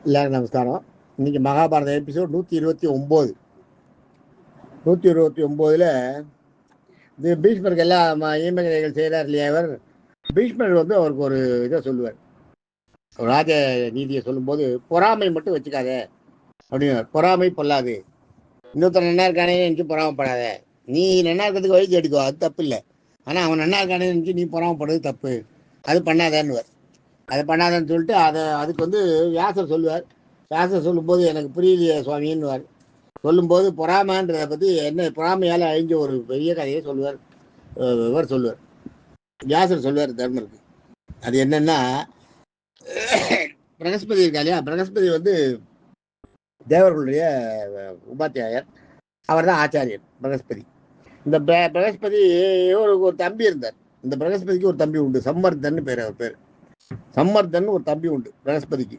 எல்லாருக்கும் நமஸ்காரம். இன்னைக்கு மகாபாரத எபிசோட் 129. 129ல் இது பீஷ்மருக்கு எல்லா ஈமகரைகள் செய்கிறார் இல்லையா. அவர் பீஷ்மர் அவருக்கு ஒரு இதை சொல்லுவார், ராஜ நீதியை சொல்லும்போது, பொறாமை மட்டும் வச்சுக்காத அப்படின்னு. பொறாமை பொல்லாது, இன்னொருத்தர் நன்னா இருக்கானே நினச்சி பொறாமப்படாத. நீ நன்னா இருக்கிறதுக்கு வழி தேடிக்கோ, அது தப்பு இல்லை. ஆனால் அவன் நன்னா இருக்கானே நினச்சி நீ பொறாமப்படுறது தப்பு, அது பண்ணாதேன்னுவார். அதை பண்ணாதன்னு சொல்லிட்டு அதுக்கு வியாசர் சொல்லுவார். வியாசர் சொல்லும்போது, எனக்கு புரியலையே சுவாமின்னுவார். சொல்லும்போது பொறாமன்றதை பற்றி என்ன பொறாமையால் அழிஞ்ச ஒரு பெரிய கதையை சொல்லுவார். இவர் சொல்லுவார், வியாசர் சொல்லுவார் தர்மருக்கு. அது என்னன்னா, பிரகஸ்பதி இருக்கா இல்லையா, பிரகஸ்பதி தேவர்களுடைய உபாத்தியாயர். அவர் தான் ஆச்சாரியர் பிரகஸ்பதி. இந்த பிரகஸ்பதி ஒரு தம்பி இருந்தார். இந்த பிரகஸ்பதிக்கு ஒரு தம்பி உண்டு, சம்மர்தன் பேர். அவர் பேர் சம்மர்தன். ஒரு தம்பி உண்டு பிரகஸ்பதிக்கு.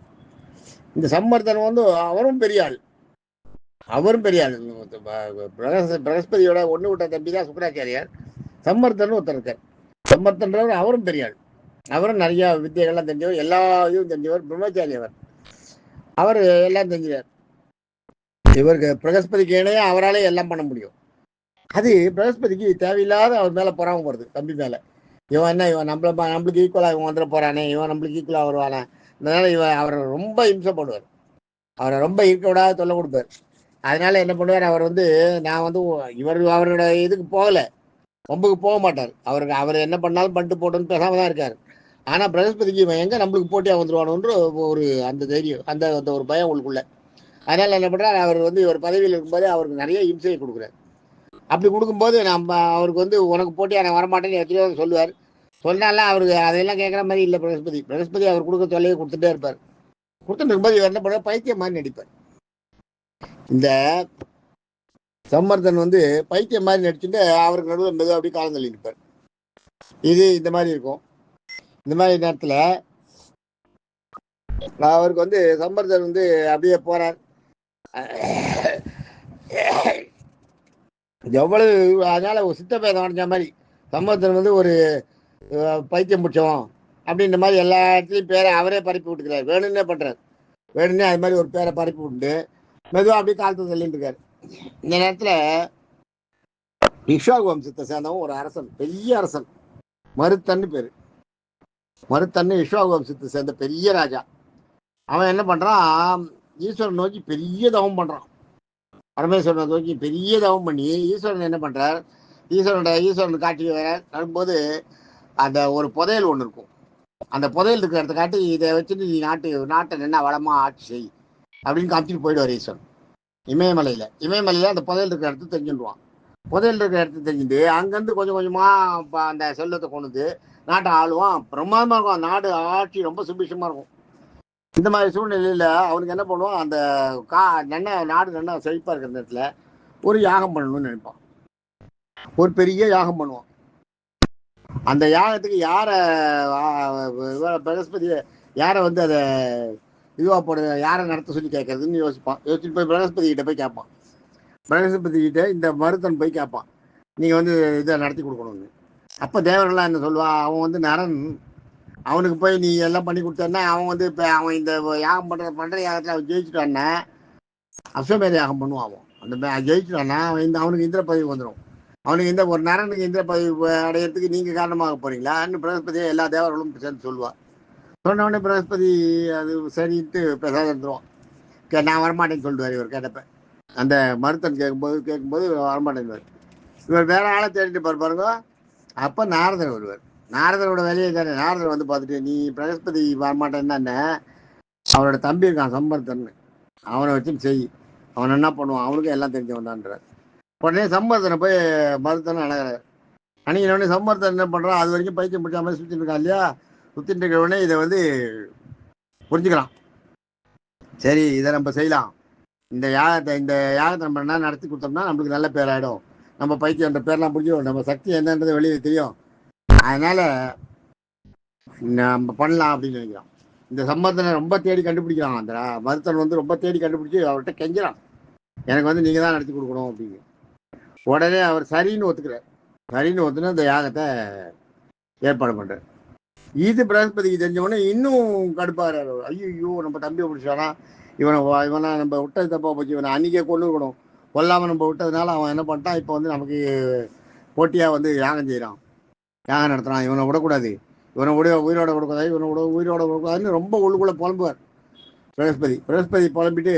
இந்த சம்மர்தன் அவரும் பெரிய ஆள். பிரகஸ்பதியோட ஒன்று விட்ட தம்பி தான் சுக்கராச்சாரியார். சம்மர்தன் ஒருத்தர் இருக்கார். சம்மர்தன்றவர் அவரும் பெரிய ஆள். அவரும் நிறைய வித்தியெல்லாம் தெரிஞ்சவர், எல்லா இதுவும் தெரிஞ்சவர், பிரம்மச்சாரி. அவர் எல்லாம் தெரிஞ்சார். இவருக்கு பிரகஸ்பதிக்கு இணையா அவராலே எல்லாம் பண்ண முடியும். அது பிரகஸ்பதிக்கு தேவையில்லாத அவர் மேல பொறாம போறது, தம்பி மேல. இவன் நம்மளுக்கு ஈக்குவலா இவன் வந்துட போறானே, இவன் நம்மளுக்கு ஈக்குவலா வருவானே. அதனால அவரை ரொம்ப இம்சை பண்ணுவார். அவரை ரொம்ப இருக்க விடாத தொல்லை கொடுப்பார். அதனால என்ன பண்ணுவார், அவர் நான் அவரோட இதுக்கு போகல, ரொம்பக்கு போக மாட்டார். அவர் என்ன பண்ணாலும் பண்ணிட்டு போட்டோன்னு பேசாம தான் இருக்காரு. ஆனா பிரகஸ்பதிக்கு இவன் எங்க நம்மளுக்கு போட்டியா வந்துருவானோன்ற ஒரு அந்த தைரியம், அந்த ஒரு பயம் உங்களுக்குள்ள. அதனால என்ன பண்றாரு, அவர் இவர் பதவியில் இருக்கும்போது அவருக்கு நிறைய இம்சையை கொடுக்குறாரு. அப்படி கொடுக்கும்போது அவருக்கு உனக்கு போட்டியா நான் வரமாட்டேன்னு எத்தனையோ சொல்லுவார். சொன்னாலும் அவருக்கு அதையெல்லாம் கேட்குற மாதிரி இல்லை. பிரகஸ்பதி அவர் கொடுக்க தொல்லையை கொடுத்துட்டே இருப்பார். கொடுத்துட்டு இருக்கும்போது இவர் என்ன பண்ணுவார், பைத்தியம் மாதிரி நடிப்பார். இந்த சம்மர்தன் பைத்தியம் மாதிரி நடிச்சுட்டு அவருக்கு நடுவில் மெதுவாக அப்படி காலம் தள்ளி நிற்பார். இது இந்த மாதிரி இருக்கும். இந்த மாதிரி நேரத்தில் அவருக்கு சம்மர்தன் அப்படியே போறார். எவ்வளவு அதனால ஒரு சித்தப்பேதம் அடைஞ்ச மாதிரி சம்மர்தன் ஒரு பைத்தியம் பிடிச்சோம் அப்படின்ற மாதிரி எல்லா இடத்துலையும் பேரை அவரே பரப்பி விட்டுக்கிறார். வேணும்னே பண்றாரு. வேணும்னே அது மாதிரி ஒரு பேரை பரப்பி விட்டு மெதுவாக அப்படியே காலத்தை தள்ளிட்டு இருக்காரு. இந்த நேரத்தில் இக்ஷ்வாகு வம்சத்தை சேர்ந்தவன் ஒரு அரசன், பெரிய அரசன், மருத்தன்னு பேரு. மருத்தன்னு இக்ஷ்வாகு வம்சத்தை சேர்ந்த பெரிய ராஜா. அவன் என்ன பண்றான், ஈஸ்வரன் நோக்கி பெரிய தவம் பண்றான். பரமேஸ்வரனை நோக்கி பெரிய தவம் பண்ணி ஈஸ்வரன் என்ன பண்றார், ஈஸ்வரன் காட்சி வரும்போது அந்த ஒரு புதையல் ஒன்று இருக்கும். அந்த புதையல் இருக்கிற இடத்த காட்டி, இதை வச்சுட்டு நீ நாட்டை என்ன வளமா ஆட்சி செய் அப்படின்னு காமிச்சிட்டு போயிடுவார் ஈஸ்வரன். இமயமலையில அந்த புதையல் இருக்கிற இடத்த தெரிஞ்சுடுவான். புதையல் இருக்கிற இடத்த தெரிஞ்சுட்டு அங்கேருந்து கொஞ்சம் கொஞ்சமா அந்த செல்வத்தை கொண்டு நாட்டை ஆளுவான். பிரமாதமா இருக்கும். நாடு ஆட்சி ரொம்ப சுபிஷமா இருக்கும். இந்த மாதிரி சூழ்நிலையில அவனுக்கு என்ன பண்ணுவான், அந்த நாடு நல்லா செழிப்பா இருக்கிற நேரத்துல ஒரு யாகம் பண்ணணும்னு நினைப்பான். ஒரு பெரிய யாகம் பண்ணுவான். அந்த யாகத்துக்கு பிரகஸ்பதிய யாரை அதை இதுவா போட, யாரை நடத்த சொல்லி கேட்கறதுன்னு யோசிப்பான். யோசிச்சுட்டு போய் பிரகஸ்பதி கிட்ட போய் கேட்பான். பிரகஸ்பதி கிட்ட இந்த மருத்தன் போய் கேட்பான், நீங்க இதை நடத்தி கொடுக்கணும்னு. அப்ப தேவர்கள்லாம் என்ன சொல்லுவா, அவன் நரன், அவனுக்கு போய் நீ எல்லாம் பண்ணி கொடுத்தா அவன் இப்ப அவன் இந்த யாகம் பண்ற யாகத்துல அவன் ஜெயிச்சுட்டான்னா, அஸ்வமேத யாகம் பண்ணுவான். அவன் அந்த ஜெயிச்சுட்டான்னா அவனுக்கு இந்திர பதவி வந்துடும். அவனுக்கு ஒரு நரனுக்கு இந்திர பதவி அடையிறதுக்கு நீங்க காரணமாக போறீங்களான்னு பிரகஸ்பதியை எல்லா தேவர்களும் சேர்ந்து சொல்லுவா. சொன்ன உடனே பிரகஸ்பதி அது சரின்ட்டு பிரசாதம் இருந்துருவான். நான் வரமாட்டேன்னு சொல்லுவார். இவர் கேட்டப்ப அந்த மருத்தன் கேட்கும்போது வரமாட்டேங்குவார். இவர் வேற ஆளை தேடிட்டு பாருங்க. அப்ப நாரதர் வருவார். நாரதரோட வேலையை தானே. நாரதர் பார்த்துட்டு, நீ பிரகஸ்பதி வரமாட்டேன்னா அவரோட தம்பி இருக்கான் சம்பர்தன், அவனை வச்சு செய், அவன் என்ன பண்ணுவான், அவனுக்கும் எல்லாம் தெரிஞ்சவன் தான்றார். உடனே சம்பர்தனை போய் மருத்தன் அணுகிறார். அணுகினோடனே சம்பர்தன் என்ன பண்றான், அது வரைக்கும் பைத்தியம் பிடிச்ச மாதிரி சுத்திட்டு இருக்கான் இல்லையா. சுத்திட்டு இருக்க உடனே இதை புரிஞ்சுக்கலாம். சரி, இதை நம்ம செய்யலாம். இந்த யாகத்தை நம்ம என்ன நடத்தி கொடுத்தோம்னா நம்மளுக்கு நல்ல பேர் ஆயிடும். நம்ம பைத்தியன்ற பேர்லாம் பிடிச்சிடும். நம்ம சக்தி என்னன்றது வெளியே தெரியும். அதனால நம்ம பண்ணலாம் அப்படின்னு நினைக்கிறோம். இந்த சம்பந்தனை ரொம்ப தேடி கண்டுபிடிக்கிறான். அந்த மருத்துவன் ரொம்ப தேடி கண்டுபிடிச்சி அவர்கிட்ட கெஞ்சிறான், எனக்கு நீங்க தான் நடத்தி கொடுக்கணும் அப்படின்னு. உடனே அவர் சரின்னு ஒத்துக்கிறார். சரின்னு ஒத்துனா இந்த யாகத்தை ஏற்பாடு பண்றார். இது பிரகஸ்பதிக்கு தெரிஞ்சவொடனே இன்னும் கடுப்பாகிறாரு. ஐயோ நம்ம தம்பியை பிடிச்சானா, இவனை நம்ம விட்டது தப்பா போச்சு, இவனை அன்றைக்கே கொண்டுக்கணும், கொல்லாமல் நம்ம விட்டதுனால அவன் என்ன பண்ணிட்டான், இப்போ வந்து நமக்கு போட்டியாக வந்து யாகம் செய்கிறான், யாகம் நடத்துகிறான், இவனை விடக்கூடாது, இவனை உயிரோட விடக்கூடாது, இவனை உயிரோட விடக்கூடாதுன்னு ரொம்ப உள்ளுக்குள்ளே புலம்புவார் பிரகஸ்பதி புலம்பிட்டு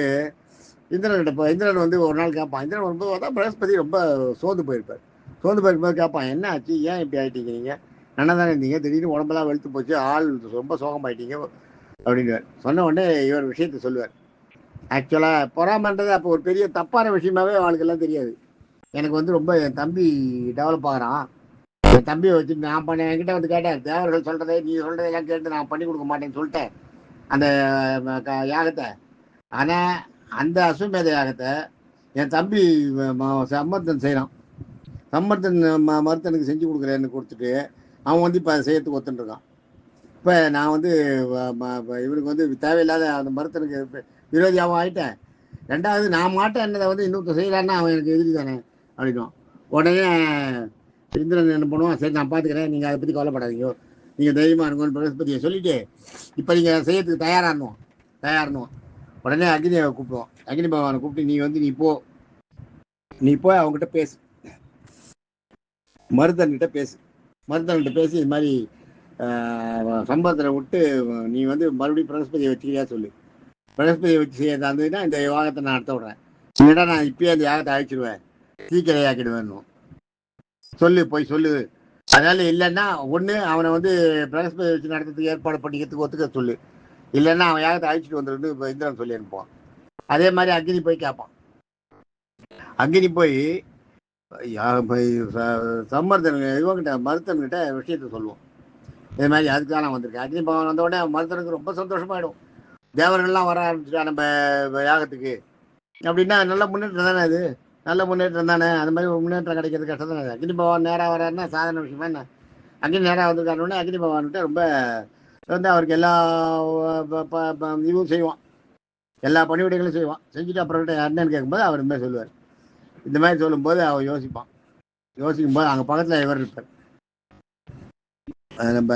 இந்திரன் வந்து ஒரு நாள் கேட்பான். இந்திரன் வரும்போது பார்த்தா பிரகஸ்பதி ரொம்ப சோர்ந்து போயிருக்கும்போது கேட்பான், என்ன ஆச்சு, ஏன் இப்படி ஆகிட்டீங்க, நீங்கள் நல்லா தானே இருந்தீங்க, திடீர்னு உடம்பெல்லாம் வெளுத்து போச்சு, ஆள் ரொம்ப சோகமாயிட்டீங்க அப்படின்னு சொன்ன உடனே இவர் விஷயத்த சொல்லுவார். ஆக்சுவலாக பொறாமன்றது அப்போ ஒரு பெரிய தப்பான விஷயமாவே அவளுக்கெல்லாம் தெரியாது. எனக்கு வந்து ரொம்ப என் தம்பி டெவலப் ஆகிறான், என் தம்பியை வச்சுட்டு நான் என்கிட்ட வந்து கேட்டேன், தேவர்கள் சொல்கிறதே நீ சொல்கிறதெல்லாம் கேட்டு நான் பண்ணி கொடுக்க மாட்டேன்னு சொல்லிட்டேன் அந்த யாகத்தை. ஆனால் அந்த அஸ்வமேத யாகத்தை என் தம்பி சம்மர்த்தன் செய்கிறான், சம்மர்த்தன் மருத்தனுக்கு செஞ்சு கொடுக்குறேன்னு கொடுத்துட்டு அவன் வந்து இப்போ அதை செய்யறதுக்கு ஒத்துட்டுருக்கான். இப்போ நான் வந்து இவனுக்கு வந்து தேவையில்லாத அந்த மருத்தனுக்கு விரோதியாகவும் ஆகிட்டேன். ரெண்டாவது நான் மாட்டேன் என்னதை வந்து இன்னொருத்த செய்யலான்னா அவன் எனக்கு எதிரி தானே அப்படின்னும். உடனே இந்திரன் என்ன பண்ணுவான், சரி நான் பார்த்துக்கிறேன், நீங்கள் அதை பற்றி கவலைப்படாதீங்க, நீங்கள் தைரியமாக இருங்கன்னு பிரகஸ்பதியை சொல்லிவிட்டு இப்போ நீங்கள் செய்யறதுக்கு தயாரானுவோம். உடனே அக்னியை கூப்பிடுவோம், அக்னி பகவானை கூப்பிட்டு நீ போய் அவங்ககிட்ட பேசு, மருதன்கிட்ட பேசி இது மாதிரி சம்பளத்தில் விட்டு நீ வந்து மறுபடியும் பிரகஸ்பதியை வச்சுக்கிறியா சொல்லு, பிரகஸ்பதியை வச்சு செய்ய தந்ததுன்னா இந்த யாகத்தை நான் நடத்த விடுறேன், இல்லைன்னா நான் இப்பயே அந்த யாகத்தை அழிச்சிடுவேன், தீக்கிரையாக்கிடுவேன்னு போய் சொல்லு. அதனால இல்லைன்னா ஒன்று அவனை வந்து பிரகஸ்பதியை வச்சு நடத்துறதுக்கு ஏற்பாடு பண்ணிக்கிறதுக்கு ஒத்துக்க சொல்லு, இல்லைன்னா அவன் யாகத்தை அழிச்சிட்டு வந்துருந்து இப்போ இந்திரன் சொல்லி அனுப்புவான். அதே மாதிரி அக்னி போய் கேட்பான். அக்னி போய் இவங்கிட்ட மருத்தன்கிட்ட விஷயத்த சொல்லுவோம், இது மாதிரி அதுக்கு தான் நான் வந்திருக்கேன். அக்னி பகவான் வந்த உடனே மருத்தனுக்கு ரொம்ப சந்தோஷமாயிடும், தேவர்கள்லாம் வர ஆரம்பிச்சுட்டா நம்ம யாகத்துக்கு அப்படின்னா நல்ல முன்னேற்றம் தானே, அது நல்ல முன்னேற்றம் தானே, அது மாதிரி ஒரு முன்னேற்றம் கிடைக்கிறது கஷ்டம் தானே. அக்னி பகவான் நேராக வர்றாருன்னா சாதாரண விஷயமா என்ன, அக்னி நேராக வந்திருக்காருன்னு அக்னி பகவான்கிட்ட ரொம்ப வந்து அவருக்கு எல்லா இதுவும் செய்வான், எல்லா பணிவிடைகளும் செய்வான். செஞ்சுட்டு அப்புறம் என்னன்னு கேட்கும்போது அவர் இந்த மாதிரி சொல்லுவார். இந்த மாதிரி சொல்லும்போது அவன் யோசிக்கும் போது அங்கே பக்கத்தில் இவர் இருப்பார், நம்ம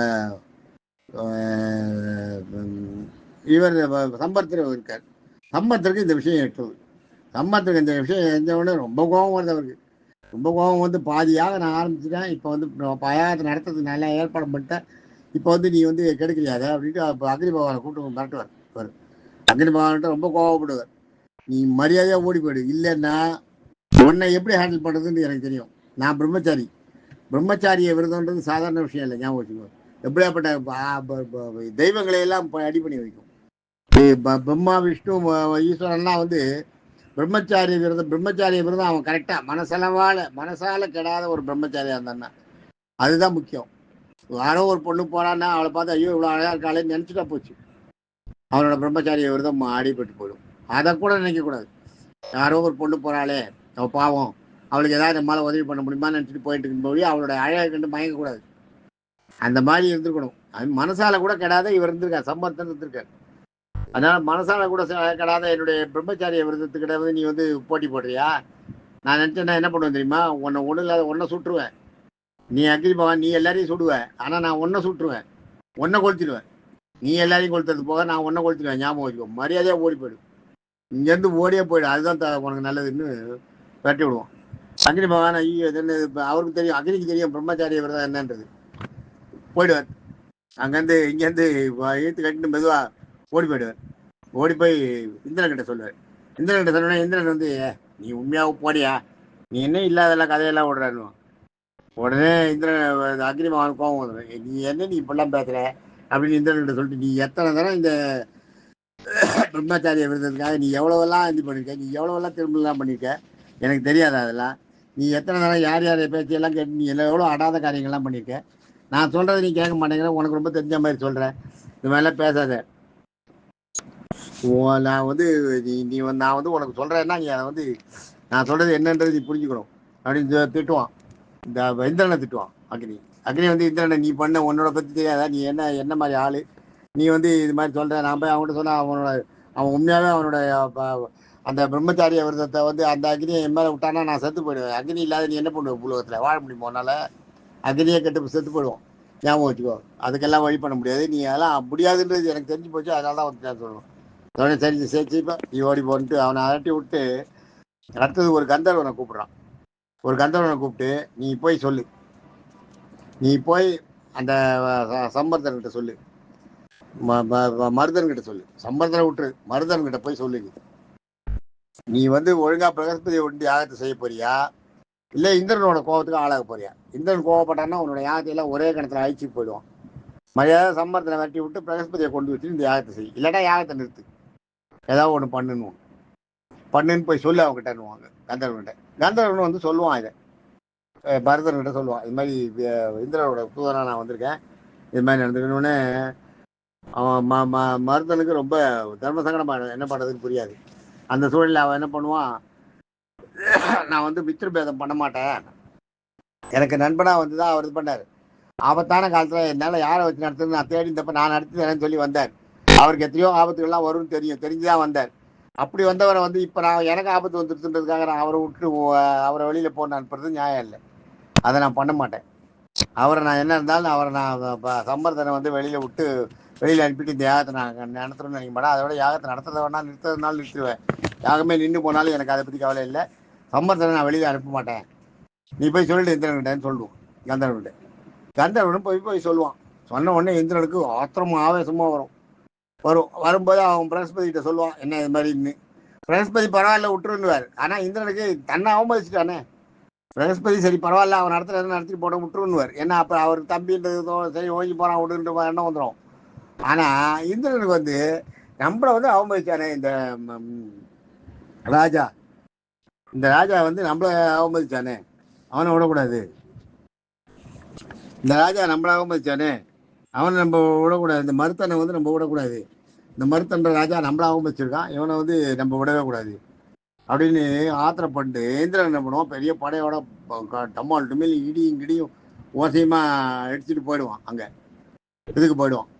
இவர் சம்பர்த்தர் இருக்கார். சம்பர்த்தருக்கு இந்த விஷயம் எட்டுறது, சம்பர்த்தருக்கு இந்த விஷயம் எஞ்சவுடனே ரொம்ப கோபம் வருது அவருக்கு. ரொம்ப கோபம் வந்து பாதியாக நான் ஆரம்பிச்சுட்டேன், இப்போ வந்து யாகத்தை நடத்துறதுக்கு நல்லா ஏற்பாடு பண்ணிட்டேன், இப்போ வந்து நீ வந்து கெடுக்கலையாத அப்படின்ட்டு அக்னி பகவானை கூப்பிட்டு மிரட்டுவார். இவர் அக்னி பகவான்கிட்ட ரொம்ப கோபப்படுவார், நீ மரியாதையாக ஓடி போயிடு, இல்லைன்னா உன்னை எப்படி ஹேண்டில் பண்ணுறதுன்னு எனக்கு தெரியும், நான் பிரம்மச்சாரிய விரதம்ன்றது சாதாரண விஷயம் இல்லை, ஞாபகம் வச்சுக்கோ. எப்படியாப்பட்ட தெய்வங்களையெல்லாம் அடி பண்ணி வைக்கும். பிரம்மா விஷ்ணு ஈஸ்வரன்லாம் வந்து பிரம்மச்சாரிய விரதம் அவன் கரெக்டாக மனசால கெடாத ஒரு பிரம்மச்சாரியா இருந்தான்னா அதுதான் முக்கியம். யாரோ ஒரு பொண்ணு போறான்னா அவளை பார்த்து ஐயோ இவ்வளோ அழகா இருக்காளேன்னு நினச்சிட்டா போச்சு, அவனோட பிரம்மச்சாரிய விரதம் அடிபட்டு போயிடும். அதை கூட நினைக்கக்கூடாது. யாரோ ஒரு பொண்ணு போறாளே அவள் பாவம், அவளுக்கு ஏதாவது நம்மளால உதவி பண்ண முடியுமான்னு நினச்சிட்டு போயிட்டு இருக்கும்போது அவளோட அழகை கண்டு மயங்கக்கூடாது, அந்த மாதிரி இருந்திருக்கணும். அது மனசால கூட கெடாத இவர் இருந்திருக்கார், சம்பர்த்தன் இருந்திருக்கார். அதனால மனசால கூட கெடாத என்னுடைய பிரம்மச்சாரிய விரதத்துக்கிட்ட வந்து நீ வந்து போட்டி போடுறியா, நான் நினச்சேன்னா என்ன பண்ணுவேன் தெரியுமா, உன்னை ஒன்றும் இல்லாத ஒன்றை சுட்டுருவேன், நீ அக்னி பகவான் நீ எல்லாரையும் சுடுவேன், ஆனால் நான் ஒன்றை சுட்டுருவேன், ஒன்றை கொளுத்திடுவேன், நீ எல்லாரையும் கொளுத்துறது போக நான் ஒன்றை கொளுத்திடுவேன், ஞாபகம் வச்சுக்கோ, மரியாதையாக ஓடி போயிடும், இங்கேருந்து ஓடியே போயிடும், அதுதான் உனக்கு நல்லதுன்னு வெட்டி விடுவோம். அக்னி பகவான் ஐயோ என்ன அவருக்கு தெரியும், அக்னிக்கு தெரியும் பிரம்மச்சாரிய விரதம் என்னன்றது, போயிடுவார். அங்கேருந்து இங்கேருந்து இழுத்து கட்டிட்டு மெதுவாக ஓடி போயிடுவார். ஓடி போய் இந்திரன்கிட்ட சொல்லுவார். இந்திரன்கிட்ட சொன்னோன்னே இந்திரன் வந்து நீ உண்மையாக போடியா, நீ என்ன இல்லாதெல்லாம் கதையெல்லாம் விடுறான்னு. உடனே இந்திரன் அக்னி பகவான் கோபம் வந்துடும், நீ என்ன நீ இப்படிலாம் பேசுகிற அப்படின்னு இந்திரன்கிட்ட சொல்லிட்டு, நீ எத்தனை தரம் இந்த பிரம்மச்சாரிய விரதத்துக்காக நீ எவ்வளோவெல்லாம் இது பண்ணியிருக்க, நீ எவ்வளோவெல்லாம் திரும்பலாம் பண்ணியிருக்க, எனக்கு தெரியாது அதெல்லாம், நீ எத்தனை தரம் யார் பேச்சையெல்லாம் கேட்டு நீ எல்லாம் எவ்வளோ அடாத காரியங்கள்லாம் பண்ணியிருக்க, நான் சொல்கிறத நீ கேட்க மாட்டேங்கிற, உனக்கு ரொம்ப தெரிஞ்ச மாதிரி சொல்கிறேன், இது மாதிரிலாம் பேசாத, நான் வந்து நீ நான் வந்து உனக்கு சொல்கிறேன்னா நீ அதை வந்து நான் சொல்கிறது என்னன்றது நீ புரிஞ்சுக்கணும் அப்படின்னு திட்டுவான். இந்த இந்திரனை திட்டுவான் அக்னி வந்து இந்திரனை நீ பண்ண உன்னோட பற்றி தெரியாதா, நீ என்ன மாதிரி ஆள், நீ வந்து இது மாதிரி சொல்கிற, நான் போய் அவன்கிட்ட சொன்னால் அவன் உண்மையாகவே அவனோட அந்த பிரம்மச்சாரிய விரதத்தை வந்து அந்த அக்னியை என் மேலே விட்டானா நான் செத்து போயிடுவேன், அக்னி இல்லாத நீ என்ன பண்ணுவேன், உலகத்தில் வாழ முடியுமோ, அதனால் அக்னியை கெட்டு செத்து போயிடுவோம். ஞாபகம் வச்சுக்கோ. அதுக்கெல்லாம் வழி பண்ண முடியாது. நீ அதெல்லாம் முடியாதுன்றது எனக்கு தெரிஞ்சு போச்சு. அதனால தான் வந்து சொல்லணும். அவனே சரி சேர்த்துப்பா நீ ஓடி போன்ட்டு அவனை அரட்டி விட்டு அடுத்தது ஒரு கந்தர்வனை கூப்பிடுறான். ஒரு கந்தர்வனை கூப்பிட்டு நீ போய் சொல்லு, நீ போய் அந்த சம்பர்தன்கிட்ட சொல்லு, மருதன்கிட்ட சொல்லு, சம்பர்தனை விட்டுரு, மருதன்கிட்ட போய் சொல்லு, நீ வந்து ஒழுங்கா பிரகஸ்பதியை ஒண்டி யாகத்தை செய்ய போறியா இல்லை இந்திரனோட கோபத்துக்கு ஆளாக போறியா? இந்திரன் கோவப்பட்டான்னா உன்னோட யாகத்தையெல்லாம் ஒரே கணத்தில் அழிச்சு போயிடுவான். மரியாதை சம்பரத்தை வெட்டி விட்டு பிரகஸ்பதியை கொண்டு வச்சு இந்த யாகத்தை செய், இல்லாட்டா யாகத்தை நிறுத்து, ஏதாவது ஒன்று பண்ணுன்னு போய் சொல்லு அவங்ககிட்டன்னுவாங்க கந்தர்வன்கிட்ட. கந்தர்வன் வந்து சொல்லுவான், இதை பரதன்கிட்ட சொல்லுவான், இது மாதிரி இந்திரனோட தூதனா நான் வந்திருக்கேன், இது மாதிரி நடந்துக்கணுன்னே அவன் மருதனுக்கு ரொம்ப தர்ம சங்கடமாக என்ன பண்ணுறதுன்னு புரியாது. அந்த சூழலில் அவன் என்ன பண்ணுவான், நான் வந்து மித்திரபேதம் பண்ண மாட்டேன், எனக்கு நண்பனாக வந்து தான் அவர் இது பண்ணார், ஆபத்தான காலத்தில் என்னால் யாரை வச்சு நடத்துன்னு நான் தேடி இருந்தப்ப நான் நடத்தி தரேன்னு சொல்லி வந்தார். அவருக்கு எத்தனையோ ஆபத்துகள்லாம் வரும்னு தெரிஞ்சுதான் வந்தார். அப்படி வந்தவரை வந்து இப்போ நான் எனக்கு ஆபத்து வந்துருச்சுன்றதுக்காக நான் அவரை விட்டு அவரை வெளியில் போன அனுப்புறது நியாயம் இல்லை. அதை நான் பண்ண மாட்டேன். அவரை நான் என்ன இருந்தாலும் அவரை நான் சம்பர்தனை வந்து வெளியில் விட்டு வெளியில் அனுப்பிட்டு இந்த யாகத்தை நான் நடத்துறேன்னு நினைக்க மாட்டேன். அதோட யாகத்தை நடத்துறத வேணா நிறுத்துறதுனால நிறுத்துவேன். யாகமே நின்று போனாலும் எனக்கு அதை பற்றி கவலை இல்லை. சம்பர்தனை நான் வெளியில் அனுப்ப மாட்டேன், நீ போய் சொல்லிட்டு இந்திரன்கிட்டேன்னு சொல்லுவோம். கந்தர்வன்கிட்ட கந்தர்வனும் போய் சொல்லுவான். சொன்ன உடனே இந்திரனுக்கு ஆத்திரமா ஆவேசமாக வரும்போது அவன் பிரகஸ்பதிகிட்ட சொல்லுவான், என்ன இது மாதிரின்னு. பிரகஸ்பதி பரவாயில்ல விட்டுருன்னுவார். ஆனால் இந்திரனுக்கு தன்னை அவமதிச்சுட்டானே. பிரகஸ்பதி சரி பரவாயில்ல அவன் நடத்தி போட விட்டுருன்னுவார். ஏன்னா அப்போ அவருக்கு தம்பின்றது சரி ஓங்கி போகிறான் விடுன்ற எண்ணம் வந்துடும். ஆனால் இந்திரனுக்கு வந்து நம்மளை வந்து அவமதிச்சானே இந்த ராஜா, இந்த ராஜா வந்து நம்மளை அவமதிச்சானே, அவனை விடக்கூடாது. இந்த ராஜா நம்மளை அவமதிச்சானே, அவனை நம்ம விடக்கூடாது. இந்த மருத்தனை வந்து நம்ம விடக்கூடாது. இந்த மருத்தன்ற ராஜா நம்மளை அவமதிச்சிருக்கான், இவனை வந்து நம்ம விடவே கூடாது அப்படின்னு ஆத்திரப்பட்டு இந்திரன் என்ன பண்ணுவான், பெரிய படையோட டம்மால் டுமில் இடியும் கிடியும் ஓசையுமா எடுத்துட்டு போயிடுவான். அங்கே இதுக்கு போயிடுவான்,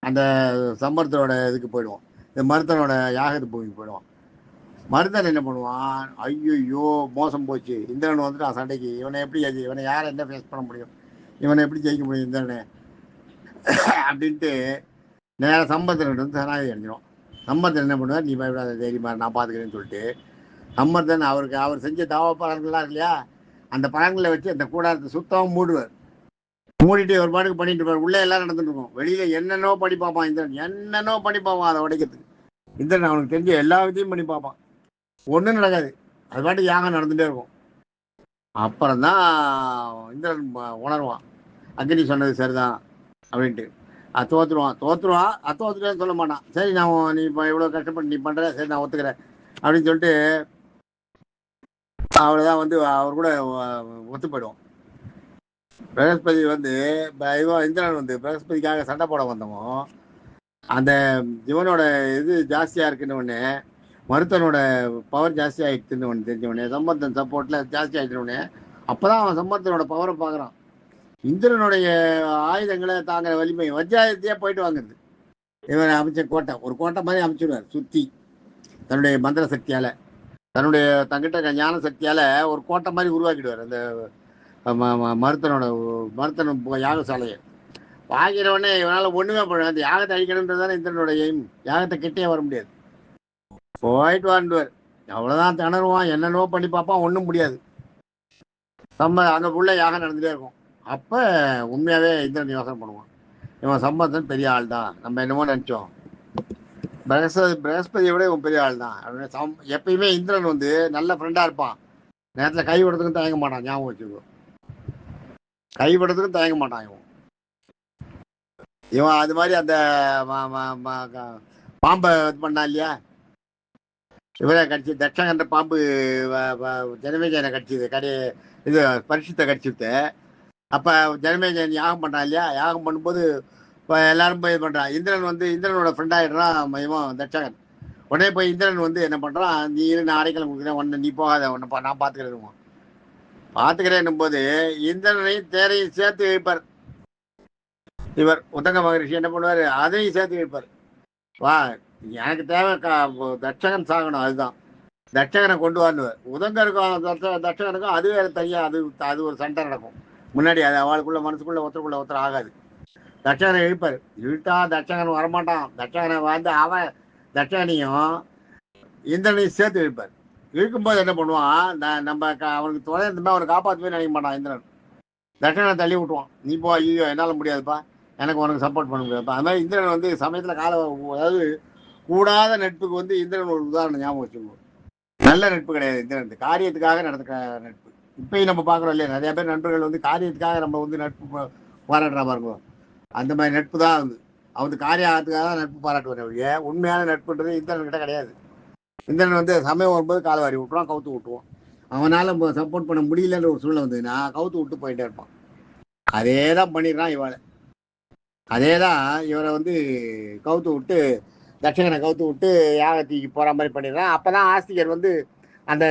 அந்த சம்பரத்தோட இதுக்கு போயிடுவான், இந்த மருத்தனோட யாகத்து பூமிக்கு போயிடுவான். மருதன் என்ன பண்ணுவான், ஐயோ மோசம் போச்சு, இந்திரன் வந்துட்டு சண்டைக்கு, இவனை எப்படி இவனை யாரை என்ன ஃபேஸ் பண்ண முடியும், இவனை எப்படி ஜெயிக்க முடியும் இந்திரனை அப்படின்ட்டு நேராக சம்பர்தன் வந்து சரணாகதி அடைஞ்சிடும். சம்பர்தன் என்ன பண்ணுவார், நீ பயப்படாத தைரியமா நான் பார்த்துக்கிறேன்னு சொல்லிட்டு சம்பர்தன் அவர் செஞ்ச தாவ பலன்கள்லாம் இல்லையா, அந்த பலன்களை வச்சு அந்த கூடாரத்தை சுத்தமாக மூடுவார். மூடிட்டு ஒரு பாட்டுக்கு பண்ணிட்டு இருப்பார். உள்ளே எல்லாம் நடந்துட்டு இருக்கும், வெளியில என்னென்னோ பண்ணி பார்ப்பான் இந்திரன், என்னென்னோ பண்ணி பார்ப்பான் அதை உடைக்கிறதுக்கு. இந்திரன் அவனுக்கு தெரிஞ்ச எல்லா விதையும் பண்ணி பார்ப்பான், ஒன்றும் நடக்காது. அது பாட்டுக்கு யாகம் நடந்துகிட்டே இருக்கும். அப்புறம் தான் இந்திரன் உணர்வான், அக்னி சொன்னது சரிதான் அப்படின்ட்டு. தோத்துருவான் சொல்ல மாட்டான். சரி நான் நீ இப்போ இவ்வளோ கஷ்டப்பட்டு நீ பண்ணுற, சரி நான் ஒத்துக்கிறேன் அப்படின்னு சொல்லிட்டு அவ்வளோதான் வந்து அவர் கூட ஒத்து போயிடுவோம். பிரகஸ்பதி வந்து இந்திரன் வந்து பிரகஸ்பதிக்காக சண்டை போட வந்தவன் அந்த இவனோட இது ஜாஸ்தியாக இருக்குன்னு ஒன்று, மருத்தனோட பவர் ஜாஸ்தி ஆகிடுச்சுன்னு ஒன்று தெரிஞ்சவொடனே, சம்பர்தன் சப்போர்ட்டில் ஜாஸ்தி ஆகிடுச்சோடனே அப்போ தான் அவன் சம்பர்தனோட பவரை பார்க்குறான். இந்திரனுடைய ஆயுதங்களை தாங்கிற வலிமை வஜ்ராயுதத்தையே போயிட்டு வாங்குறது. இவன் அமைச்ச கோட்டை, ஒரு கோட்டை மாதிரி அமைச்சிடுவார் சுற்றி, தன்னுடைய மந்திர சக்தியால், தன்னுடைய தங்கிட்ட ஞான சக்தியால் ஒரு கோட்டை மாதிரி உருவாக்கிடுவார். அந்த மருத்தன யாகசாலையை வாங்கிறவனே இவனால் ஒன்றுமே பண்ண, அந்த யாகத்தை அழிக்கணுன்றதானே இந்திரனோட எய்ம். யாகத்தை கிட்டே வர முடியாது, போயிட்டு வாண்டுவார். அவ்வளோதான், திணறுவான், என்னென்னவோ பண்ணி பார்ப்பான், ஒன்றும் முடியாது. அங்கே உள்ள யாகம் நடந்துகிட்டே இருக்கும். அப்போ உண்மையாகவே இந்திரன் யோசனை பண்ணுவான், இவன் சம்பந்தன் பெரிய ஆள் தான், நம்ம என்னமோ நினச்சோம், பிரகஸ்பதியை விட இவன் பெரிய ஆள் தான் அப்படின்னு. எப்பயுமே இந்திரன் வந்து நல்ல ஃப்ரெண்டாக இருப்பான், நேரத்தில் கை விடுறதுக்கும் தயங்க மாட்டான். ஞாபகம் வச்சுக்கோ, கை விடுறதுக்கும் தயங்க மாட்டான் இவன் அது மாதிரி அந்த பாம்பை இது பண்ணா இல்லையா, இவரே கடிச்சு தட்சகன்ற பாம்பு ஜனமேஜயனை கடிச்சது, இது பரிசுத்தை கடிச்சுட்டு. அப்போ ஜனமேஜயன் யாகம் பண்ணுறான் இல்லையா, யாகம் பண்ணும்போது இப்போ எல்லாரும் போய் இது பண்ணுறான். இந்திரன் வந்து இந்திரனோட ஃப்ரெண்டாகிடுறான் இவன் தட்சகன். உடனே போய் இந்திரன் வந்து என்ன பண்ணுறான், நீ நான் அடைக்கலம் கொடுக்குறேன், ஒன்று நீ போகாத, ஒன்று நான் பார்த்துக்கிறேன்னும் போது இந்திரனையும் தேரையும் சேர்த்து வைப்பார். இவர் உத்தங்க மகரிஷி என்ன பண்ணுவார், அதையும் சேர்த்து வைப்பார். வா எனக்கு தேவை தட்சகன் சாகணும், அதுதான் தட்சகனை கொண்டு வரணுவார். உதங்கருக்கும் தட்சகனுக்கும் அதுவே தனியாக அது ஒரு சண்டை நடக்கும். முன்னாடி அது அவளுக்குள்ள மனசுக்குள்ள ஒருத்தர் ஆகாது. தட்சகனை இழுப்பார், இழுத்தா தட்சகன் வரமாட்டான். தட்சகனை வந்து அவன் தட்சகனையும் இந்திரனையும் சேர்த்து இழுப்பார். இழுக்கும்போது என்ன பண்ணுவான், நம்ம அவனுக்கு துணை இருந்தமே அவனை காப்பாற்றுவே நினைக்க மாட்டான் இந்திரன். தட்சகனை தள்ளி விட்டுவான். நீ போ, ஐயோ என்னால் முடியாதுப்பா, எனக்கு உனக்கு சப்போர்ட் பண்ண முடியாதுப்பா. அது மாதிரி இந்திரன் வந்து சமயத்தில் அதாவது கூடாத நட்புக்கு வந்து இந்திரன் ஒரு உதாரணம் ஞாபகம் வச்சுக்கணும். நல்ல நட்பு கிடையாது இந்திரன், காரியத்துக்காக நடந்த நட்பு. இப்பயும் நம்ம பார்க்குறோம் இல்லையா, நிறைய பேர் நண்பர்கள் வந்து காரியத்துக்காக நம்ம வந்து நட்பு பாராட்டுறா பாருங்க. அந்த மாதிரி நட்பு தான் வந்து அவனுக்கு காரிய ஆகிறதுக்காக தான் நட்பு பாராட்டுவார். ஒழிய உண்மையான நட்புன்றது இந்திரன் கிட்ட கிடையாது. இந்திரன் வந்து சமயம் வரும்போது காலை வாரி விட்டுருவான், கவுத்து விட்டுருவான். அவனால் சப்போர்ட் பண்ண முடியலன்ற ஒரு சூழ்நிலை வந்ததுன்னா கவுத்து விட்டு போயிட்டே இருப்பான். அதே தான் பண்ணிடுறான் இவளை. அதே தான் இவரை வந்து கவுத்து விட்டு தட்சகனை கவுத்து விட்டு யாகத்திக்கு போகிற மாதிரி பண்ணிடுறான். அப்போ தான் ஆஸ்திகர் வந்து அந்த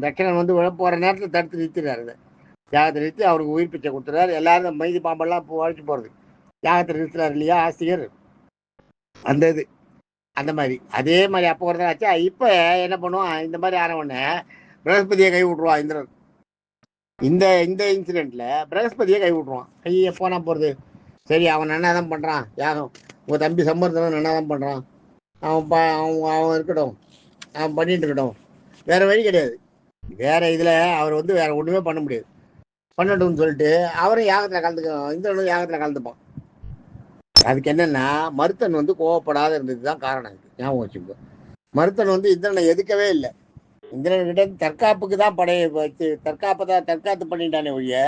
தட்சகன் வந்து போகிற நேரத்தில் தடுத்து நிறுத்திடுறாரு. யாகத்தை நிறுத்தி அவருக்கு உயிர் பிச்சை கொடுத்துறாரு. எல்லாரும் மைதி பாம்பெல்லாம் உழைச்சி போகிறது யாகத்தை நிறுத்துறாரு இல்லையா ஆஸ்திகர். அந்த இது அந்த மாதிரி அதே மாதிரி அப்போ ஒரு தான் ஆச்சா. இப்போ என்ன பண்ணுவான், இந்த மாதிரி ஆன உடனே பிரகஸ்பதியை கை விட்ருவான் இந்திரன். இந்த இந்த இன்சிடென்ட்ல பிரகஸ்பதியை கை விட்ருவான். கையை போனா போகிறது, சரி அவன் நன்னா தான் பண்ணுறான் யாகம், உங்கள் தம்பி சம்பர்த்தனம் நன்னா தான் பண்ணுறான், அவன் இருக்கட்டும், அவன் பண்ணிட்டு இருக்கட்டும், வேற வழி கிடையாது. வேற இதில் அவர் வந்து வேற ஒன்றுமே பண்ண முடியாது, பண்ணட்டும்னு சொல்லிட்டு அவரும் யாகத்தில் கலந்துக்க, இந்திரனும் யாகத்தில் கலந்துப்பான். அதுக்கு என்னன்னா மருத்தன் வந்து கோவப்படாத இருந்தது தான் காரணம். ஞாபகம் வச்சுக்கோ, மருத்தன் வந்து இந்திரனை எதுக்கவே இல்லை. இந்திரன் கிட்ட தற்காப்புக்கு தான் படையை வச்சு தற்காத்து பண்ணிட்டானே ஒழிய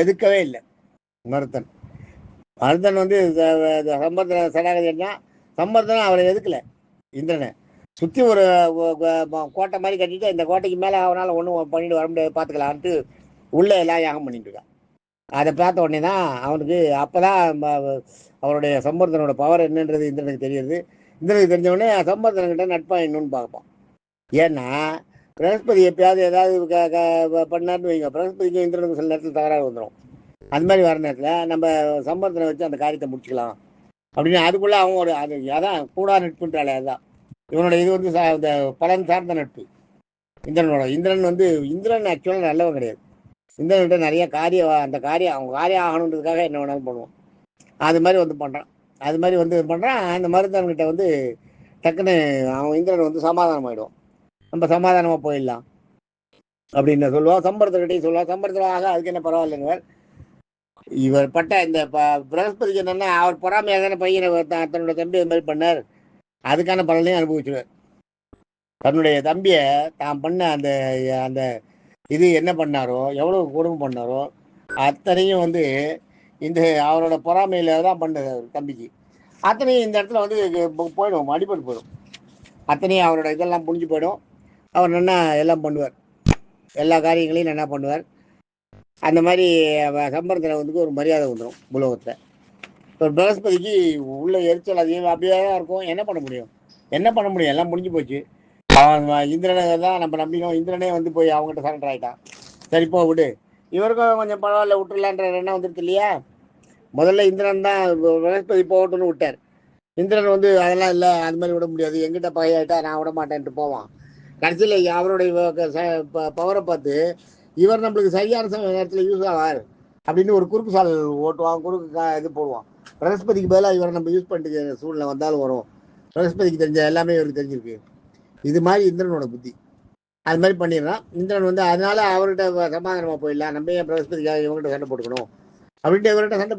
எதுக்கவே இல்லை மருத்தன். மருத்தன் வந்து சம்பர்த்தன சடாகதினா சம்பர்த்தனம் அவரை எதுக்கல. இந்திரனை சுற்றி ஒரு கோட்டை மாதிரி கட்டிட்டு இந்த கோட்டைக்கு மேலே அவனால் ஒன்றும் பண்ணிட்டு வர முடியாது, பார்த்துக்கலான்ட்டு உள்ளே எல்லாம் யாகம் பண்ணிட்டு இருக்கான். அதை பார்த்த உடனே தான் அவனுக்கு அப்போ தான் அவருடைய சம்பர்த்தனோட பவர் என்னன்றது இந்திரனுக்கு தெரியுது. இந்திரனுக்கு தெரிஞ்சவொடனே சம்பர்த்தனங்கிட்ட நட்பாக இன்னொன்று பார்ப்பான். ஏன்னா பிரகஸ்பதி எப்பயாவது ஏதாவது பண்ணார்னு வைங்க, பிரகஸ்பதிக்கும் இந்திரனுக்கு சில நேரத்தில் தகராறு வந்துடும். அது மாதிரி வர நேரத்தில் நம்ம சம்பர்த்தனை வச்சு அந்த காரியத்தை முடிச்சுக்கலாம் அப்படின்னு அதுக்குள்ளே அவங்க ஒரு அது அதான் கூடா நட்புன்றாலே. அதுதான் இவனோட இது வந்து இந்த பலன் சார்ந்த நட்பு இந்திரனோட. இந்திரன் வந்து இந்திரன் ஆக்சுவலாக நல்லவன் கிடையாது. இந்திரன்கிட்ட நிறைய அந்த காரியம் அவங்க காரியம் ஆகணுன்றதுக்காக என்ன வேணாலும் பண்ணுவோம். அது மாதிரி வந்து பண்ணுறான். அது மாதிரி வந்து பண்ணுறான். அந்த மருத்துவன்கிட்ட வந்து டக்குன்னு அவன் இந்திரன் வந்து சமாதானம் ஆகிடுவான். நம்ம சமாதானமாக போயிடலாம் அப்படின்னு சொல்லுவான். சம்பரத்துக்கிட்டையும் சொல்லுவான். சம்பரத்தில் அதுக்கு என்ன பரவாயில்லைங்க, இவர் பட்ட இந்த பிரகஸ்பதிக்கு என்னன்னா அவர் பொறாமையாக தானே பையனை தன்னோட தம்பி அது மாதிரி பண்ணார், அதுக்கான பலனையும் அனுபவிச்சுவார். தன்னுடைய தம்பியை தான் பண்ண அந்த அந்த இது என்ன பண்ணாரோ, எவ்வளோ கொடுமை பண்ணாரோ அத்தனையும் வந்து இந்த அவரோட பொறாமையில தான் பண்ணது தம்பிக்கு. அத்தனையும் இந்த இடத்துல வந்து போயிடும், அடிபட்டு போயிடும். அத்தனையும் அவரோட இதெல்லாம் புரிஞ்சு போயிடும். அவர் நல்லா எல்லாம் பண்ணுவார், எல்லா காரியங்களையும் நல்லா பண்ணுவார். அந்த மாதிரி சம்பரத்தில் வந்து ஒரு மரியாதை வந்துடும் உலகத்தில். இப்போ பிரகஸ்பதிக்கு உள்ள எரிச்சல் அதிகம் அப்படியே தான் இருக்கும். என்ன பண்ண முடியும், எல்லாம் முடிஞ்சு போச்சு. அவன் இந்திரனை தான் நம்ம நம்பினோம். இந்திரனே வந்து போய் அவங்ககிட்ட சரண்டர் ஆகிட்டான். சரி போ விடு, இவருக்கும் கொஞ்சம் பரவாயில்ல விட்டுலான்ற எண்ணம் வந்துடுது இல்லையா. முதல்ல இந்திரன் தான் பிரகஸ்பதி போகட்டும்னு விட்டார். இந்திரன் வந்து அதெல்லாம் இல்லை, அது மாதிரி விட முடியாது, எங்கிட்ட பகையாயிட்டா நான் விட மாட்டேன்ட்டு போவான். கடைசியில் அவருடைய பவரை பார்த்து இவர் நம்மளுக்கு சரியான நேரத்தில் யூஸ் ஆவார் அப்படின்னு ஒரு குறுக்கு சால் ஓட்டுவான், குறுக்கு இது போடுவான். பிரகஸ்பதிக்கு பதிலாக இவரை நம்ம யூஸ் பண்ணிட்டு சூழ்நிலை வந்தாலும் வரும். பிரகஸ்பதிக்கு தெரிஞ்ச எல்லாமே இவருக்கு தெரிஞ்சிருக்கு. இது மாதிரி இந்திரனோட புத்தி. அது மாதிரி பண்ணிடுறான். இந்திரன் வந்து அதனால அவர்கிட்ட சமாதானமாக போயிடலாம், நம்ம ஏன் பிரகஸ்பதிக்காக இவங்ககிட்ட சண்டை போட்டுக்கணும் அப்படின்ட்டு இவர்கிட்ட சண்டை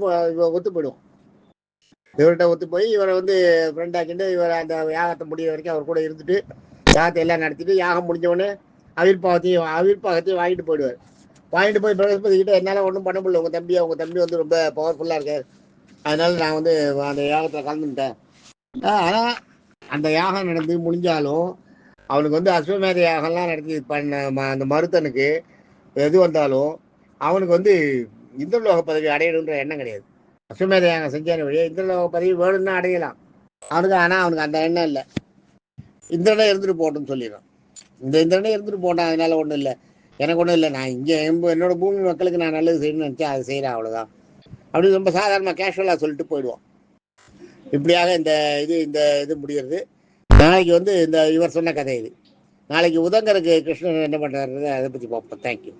ஒத்து போயிடுவோம். இவர்கிட்ட ஒத்து போய் இவரை வந்து ஃப்ரெண்ட் ஆக்கிட்டு இவர் அந்த யாகத்தை முடிய வரைக்கும் அவர் கூட இருந்துட்டு யாகத்தை எல்லாம் நடத்திட்டு யாகம் முடிஞ்சவொடனே அவிர்ப்பாகத்தையும் வாங்கிட்டு போயிடுவார். வாங்கிட்டு போய் பிரகஸ்பதி கிட்ட என்னால் ஒன்றும் பண்ண முடியல, உங்கள் தம்பி வந்து ரொம்ப பவர்ஃபுல்லாக இருக்கார், அதனால நான் வந்து அந்த யாகத்தில் கலந்துட்டேன். ஆனால் அந்த யாகம் நடந்து முடிஞ்சாலும் அவனுக்கு வந்து அஸ்வமேத யாகம்லாம் நடத்தி பண்ண அந்த மருத்தனுக்கு எது வந்தாலும் அவனுக்கு வந்து இந்திரலோக பதவி அடையணுன்ற எண்ணம் கிடையாது. அஸ்வமேத யாகம் செஞ்சான வழியே இந்திரலோக பதவி வேணும்னா அடையலாம் அவனுக்கு. ஆனால் அவனுக்கு அந்த எண்ணம் இல்லை. இந்திரனே இருந்துட்டு போகட்டும்னு சொல்லிடுறான். இந்த இந்திரனே இருந்துட்டு போட்டான், அதனால ஒன்றும் இல்லை, எனக்கு ஒன்றும் இல்லை, நான் இங்கே என்னோட பூமி மக்களுக்கு நான் நல்லது செய்யணும்னு நினச்சேன், அது செய்கிறேன் அவ்வளோதான் அப்படின்னு ரொம்ப சாதாரணமாக கேஷுவலாக சொல்லிட்டு போயிடுவான். இப்படியாக இந்த இது முடிகிறது. நாளைக்கு வந்து இவர் சொன்ன கதை இது. நாளைக்கு உதங்கருக்கு கிருஷ்ணன் என்ன பண்ணுறாரு அதை பற்றி பார்ப்போம். தேங்க்யூ.